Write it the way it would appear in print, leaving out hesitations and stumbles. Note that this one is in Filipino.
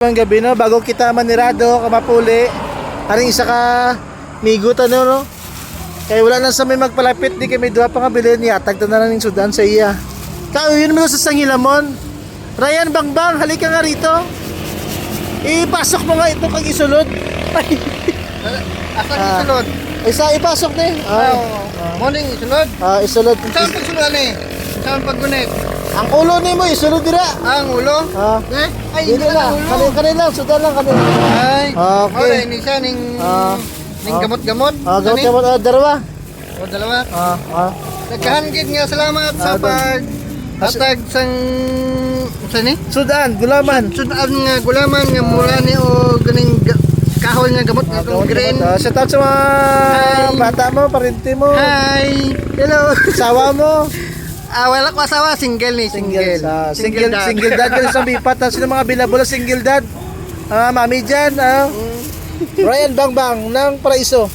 Ang gabi no, bago kita manirado, kamapuli. Aring isa ka migot ano no. Kaya wala na sa may magpalapit, di kami duha pa nga bilhin niya. Tagta na lang ng sudan sa iya. Kao yun mo sa Sangilamon. Ryan Bangbang, halika nga rito. Ipasok mo nga ito kag isulod. Asa isulod? Isa ipasok ni. Morning isulod. Isulod. Saan pagsulod ni? Saan paggunit? Ang ulo ni mo isulod dira. Ang ulo? Ay, Dito na. Kanina lang, sudan lang kanina. Ay, Okay. okay, ni siya ning gamot-gamot. Gamot darawa. O dalawa. Nagkahangkit nga salamat sa doon. pag-atag sang ni? Sudan, gulaman. Sudan nga gulaman nga mura ni o ganing kahoy nga gamot nga green. Shout out sa mga Hi. bata mo, parinti mo. Hi. Hello. Sawa mo. Wala ko asawa, single ni, single. Single dad ka sa bipat. Sino mga bilabula single dad? Mami dyan. Ryan Bangbang ng Paraiso.